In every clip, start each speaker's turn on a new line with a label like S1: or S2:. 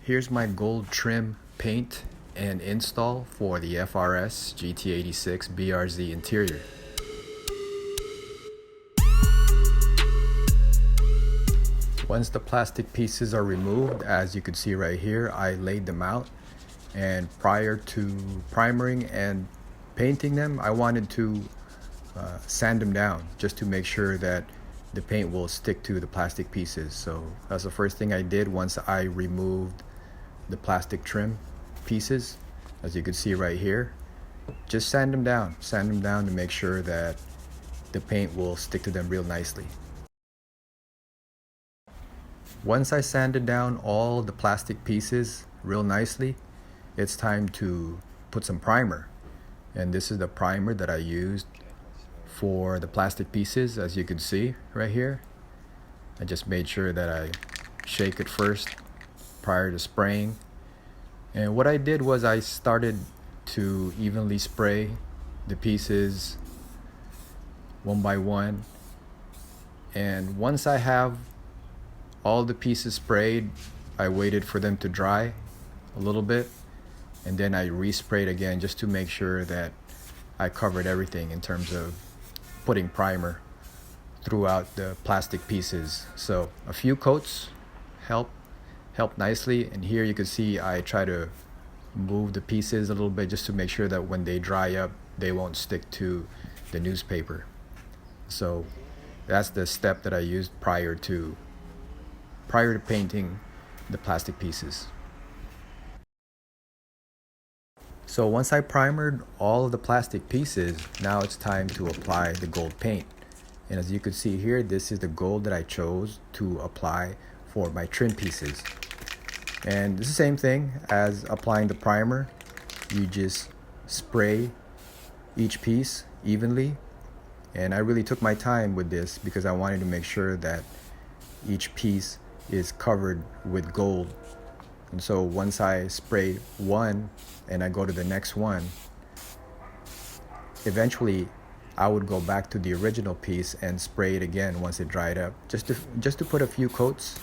S1: Here's my gold trim paint and install for the FRS GT86 BRZ interior. Once the plastic pieces are removed, as you can see right here, I laid them out, and prior to primering and painting them, I wanted to sand them down just to make sure that the paint will stick to the plastic pieces. So that's the first thing I did once I removed the plastic trim pieces. As you can see right here, just sand them down to make sure that the paint will stick to them real nicely. Once I sanded down all the plastic pieces real nicely, it's time to put some primer. And this is the primer that I used for the plastic pieces. As you can see right here, I just made sure that I shake it first prior to spraying. And what I did was I started to evenly spray the pieces one by one. And once I have all the pieces sprayed, I waited for them to dry a little bit, and then I resprayed again just to make sure that I covered everything in terms of putting primer throughout the plastic pieces. So a few coats help nicely, and here you can see I try to move the pieces a little bit just to make sure that when they dry up they won't stick to the newspaper. So that's the step that I used prior to painting the plastic pieces. So once I primered all of the plastic pieces, now it's time to apply the gold paint. And as you can see here, this is the gold that I chose to apply for my trim pieces. And it's the same thing as applying the primer. You just spray each piece evenly. And I really took my time with this because I wanted to make sure that each piece is covered with gold. And so once I spray one and I go to the next one, eventually I would go back to the original piece and spray it again once it dried up, just to put a few coats,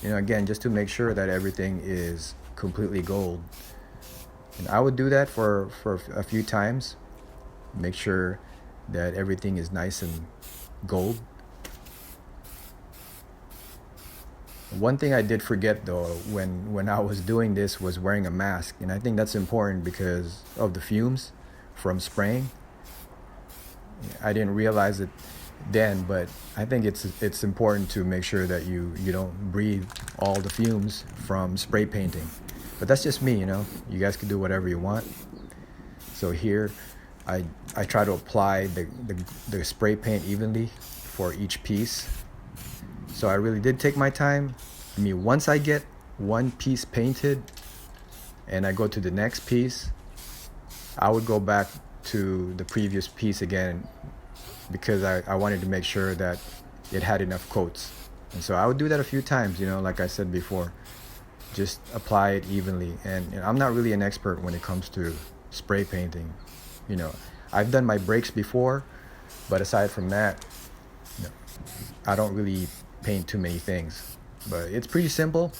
S1: again, just to make sure that everything is completely gold. And I would do that for a few times, make sure that everything is nice and gold. One thing I did forget though when I was doing this was wearing a mask, and I think that's important because of the fumes from spraying. I didn't realize it then, but I think it's important to make sure that you don't breathe all the fumes from spray painting. But that's just me, you guys can do whatever you want. So here I try to apply the spray paint evenly for each piece. So I really did take my time. Once I get one piece painted and I go to the next piece, I would go back to the previous piece again because I wanted to make sure that it had enough coats. And so I would do that a few times, like I said before, just apply it evenly. And I'm not really an expert when it comes to spray painting. I've done my breaks before, but aside from that, I don't really paint too many things. But it's pretty simple.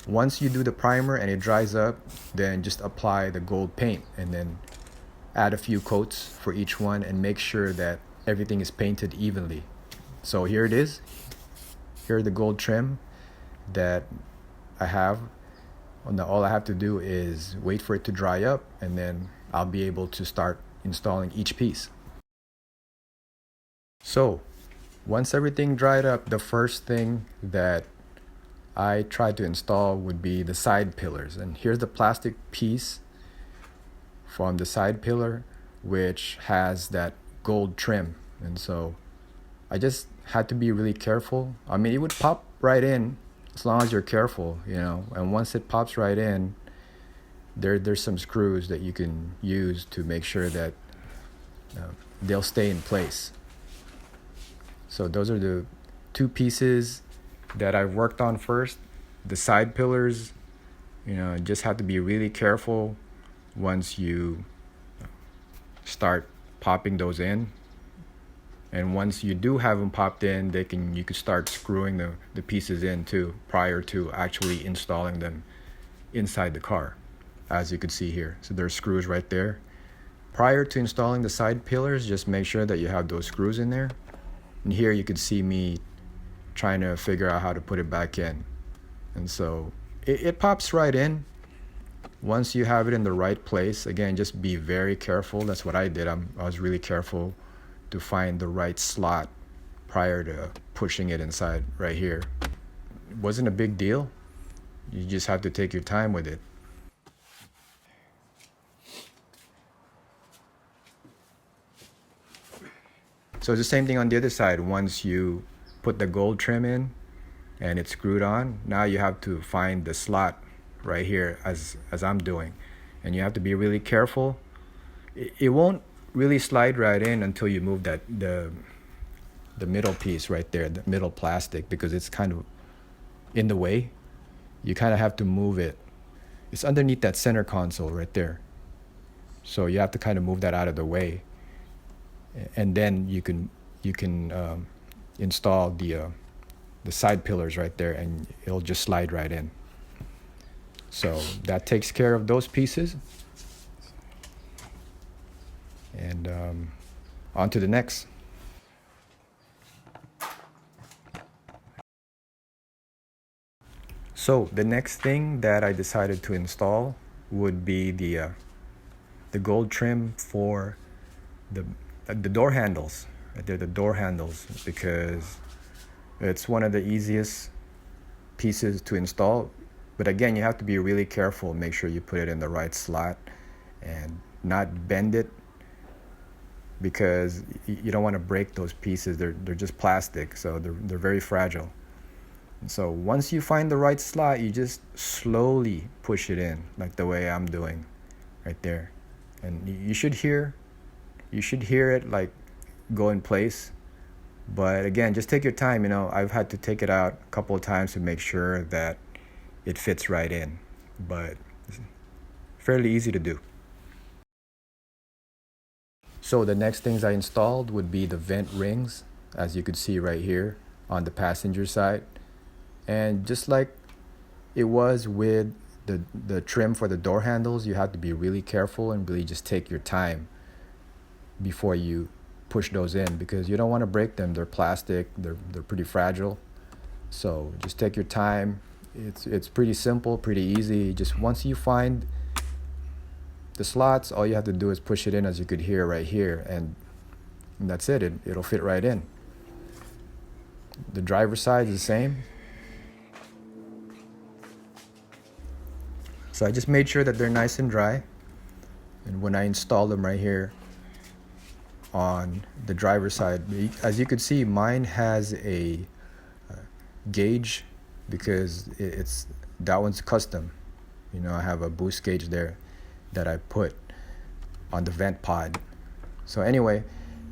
S1: Once you do the primer and it dries up, then just apply the gold paint and then add a few coats for each one and make sure that everything is painted evenly. So here it is. Here are the gold trim that I have. Now all I have to do is wait for it to dry up, and then I'll be able to start installing each piece. So once everything dried up, the first thing that I tried to install would be the side pillars. And here's the plastic piece from the side pillar, which has that gold trim. And so I just had to be really careful. It would pop right in as long as you're careful, and once it pops right in, there's some screws that you can use to make sure that they'll stay in place. So those are the two pieces that I worked on first. The side pillars, just have to be really careful once you start popping those in. And once you do have them popped in, you can start screwing the pieces in too prior to actually installing them inside the car, as you could see here. So there's screws right there. Prior to installing the side pillars, just make sure that you have those screws in there. And here you could see me trying to figure out how to put it back in. And so it pops right in once you have it in the right place. Again, just be very careful. That's what I did. I was really careful to find the right slot prior to pushing it inside right here. It wasn't a big deal. You just have to take your time with it. So it's the same thing on the other side. Once you put the gold trim in and it's screwed on, now you have to find the slot right here as I'm doing. And you have to be really careful. It won't really slide right in until you move the middle piece right there, the middle plastic, because it's kind of in the way. You kind of have to move it. It's underneath that center console right there. So you have to kind of move that out of the way. And then you can install the side pillars right there, and it'll just slide right in. So that takes care of those pieces. And on to the next. So the next thing that I decided to install would be the gold trim for the door handles. Right there, the door handles, because it's one of the easiest pieces to install. But again, you have to be really careful. Make sure you put it in the right slot and not bend it, because you don't want to break those pieces. They're just plastic, so they're very fragile. And so once you find the right slot, you just slowly push it in, like the way I'm doing right there. And you should hear it like go in place. But again, just take your time. I've had to take it out a couple of times to make sure that it fits right in, but it's fairly easy to do. So the next things I installed would be the vent rings, as you could see right here on the passenger side. And just like it was with the trim for the door handles, you have to be really careful and really just take your time before you push those in, because you don't want to break them. They're plastic, they're pretty fragile. So just take your time. It's pretty simple, pretty easy. Just once you find the slots, all you have to do is push it in, as you could hear right here, and that's it. It'll fit right in. The driver's side is the same. So I just made sure that they're nice and dry. And when I install them right here on the driver's side, as you could see, mine has a gauge, because that one's custom. I have a boost gauge there that I put on the vent pod. So anyway,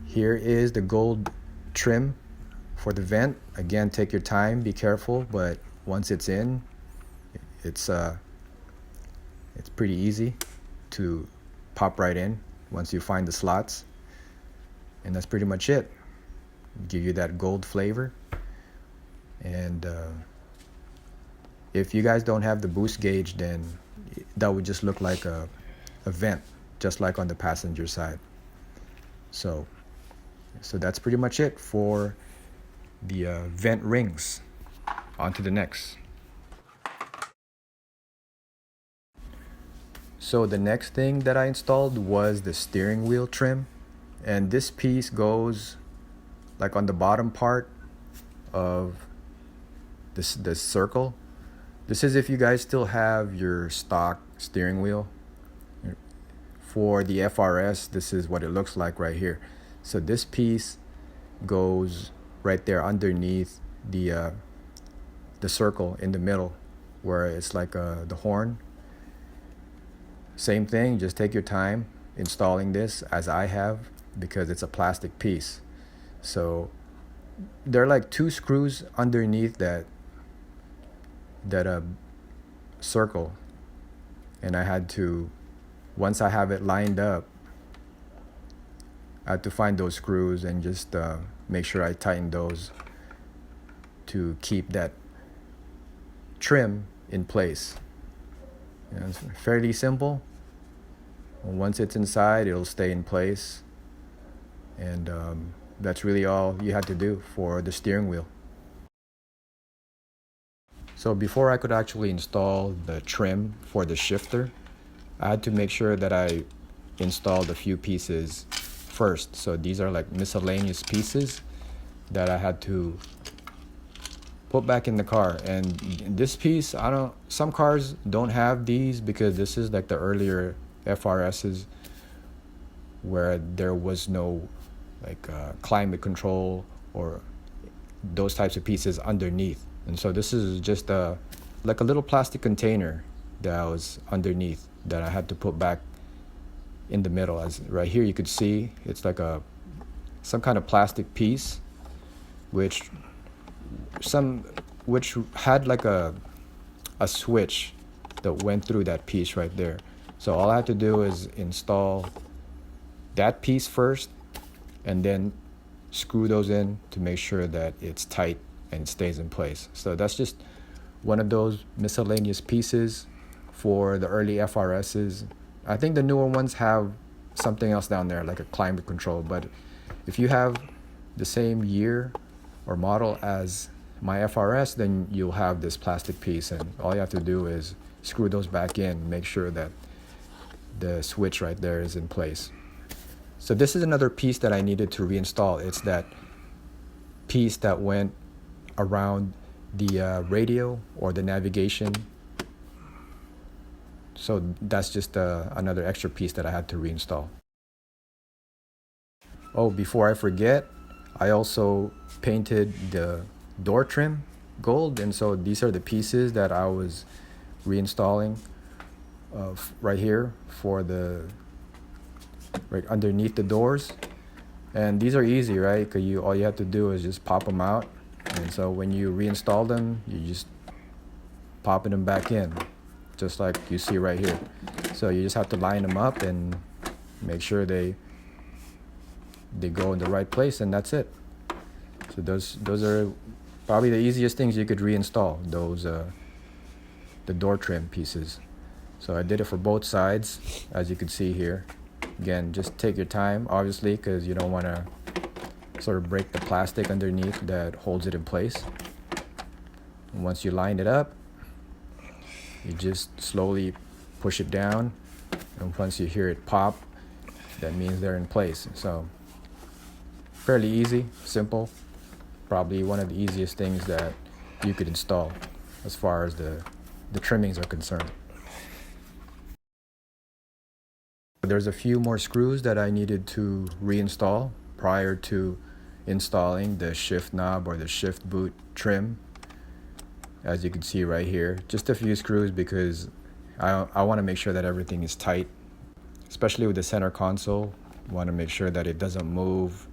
S1: here is the gold trim for the vent. Again, take your time, be careful, but once it's in, it's pretty easy to pop right in once you find the slots. And that's pretty much it. Give you that gold flavor. And if you guys don't have the boost gauge, then that would just look like a vent, just like on the passenger side. So that's pretty much it for the vent rings. On to the next. So the next thing that I installed was the steering wheel trim. And this piece goes like on the bottom part of this circle. This is if you guys still have your stock steering wheel. For the FRS, this is what it looks like right here. So this piece goes right there underneath the circle in the middle, where it's like the horn. Same thing, just take your time installing this, as I have, because it's a plastic piece. So there are like 2 screws underneath that circle, and I had to, once I have it lined up, I had to find those screws and just make sure I tighten those to keep that trim in place. You know, it's fairly simple. Once it's inside, it'll stay in place. And that's really all you had to do for the steering wheel. So before I could actually install the trim for the shifter, I had to make sure that I installed a few pieces first. So these are like miscellaneous pieces that I had to put back in the car. And this piece, some cars don't have these because this is like the earlier FRSs where there was no like climate control or those types of pieces underneath. And so this is just like a little plastic container that was underneath that I had to put back in the middle. As right here you could see it's like some kind of plastic piece which had like a switch that went through that piece right there. So all I had to do is install that piece first and then screw those in to make sure that it's tight and it stays in place. So that's just one of those miscellaneous pieces for the early FRSs. I think the newer ones have something else down there like a climate control, but if you have the same year or model as my FRS, then you'll have this plastic piece, and all you have to do is screw those back in, make sure that the switch right there is in place. So this is another piece that I needed to reinstall. It's that piece that went around the radio or the navigation. So that's just another extra piece that I had to reinstall. Oh, before I forget, I also painted the door trim gold, and so these are the pieces that I was reinstalling right here for right underneath the doors. And these are easy, right? Because all you have to do is just pop them out, and so when you reinstall them, you just popping them back in, just like you see right here. So you just have to line them up and make sure they go in the right place, and that's it. So those are probably the easiest things you could reinstall, those the door trim pieces. So I did it for both sides, as you can see here. Again, just take your time, obviously, because you don't want to sort of break the plastic underneath that holds it in place. And once you line it up, you just slowly push it down, and once you hear it pop, that means they're in place. So fairly easy, simple, probably one of the easiest things that you could install as far as the trimmings are concerned. There's a few more screws that I needed to reinstall prior to installing the shift knob or the shift boot trim. As you can see right here, just a few screws because I want to make sure that everything is tight, especially with the center console. Want to make sure that it doesn't move.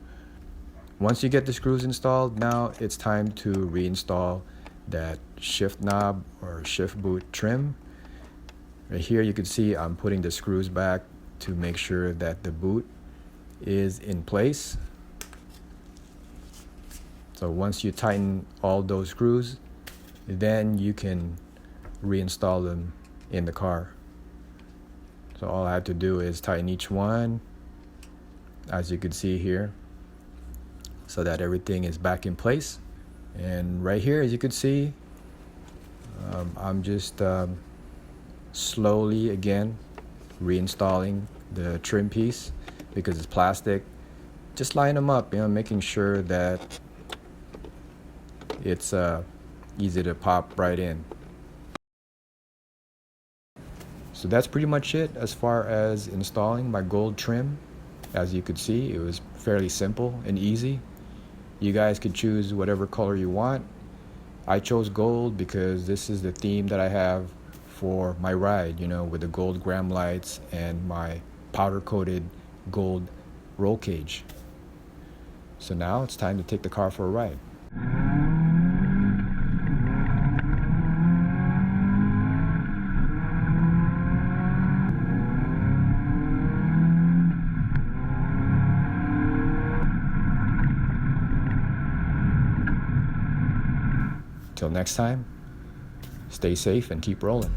S1: Once you get the screws installed, now it's time to reinstall that shift knob or shift boot trim. Right here you can see I'm putting the screws back to make sure that the boot is in place. So once you tighten all those screws, then you can reinstall them in the car. So all I have to do is tighten each one, as you can see here, so that everything is back in place. And right here, as you can see, I'm just slowly again reinstalling the trim piece because it's plastic. Just line them up, making sure that it's easy to pop right in. So that's pretty much it as far as installing my gold trim. As you could see, it was fairly simple and easy. You guys could choose whatever color you want. I chose gold because this is the theme that I have for my ride, with the gold graham lights and my powder coated gold roll cage. So now it's time to take the car for a ride. Till next time, stay safe and keep rolling.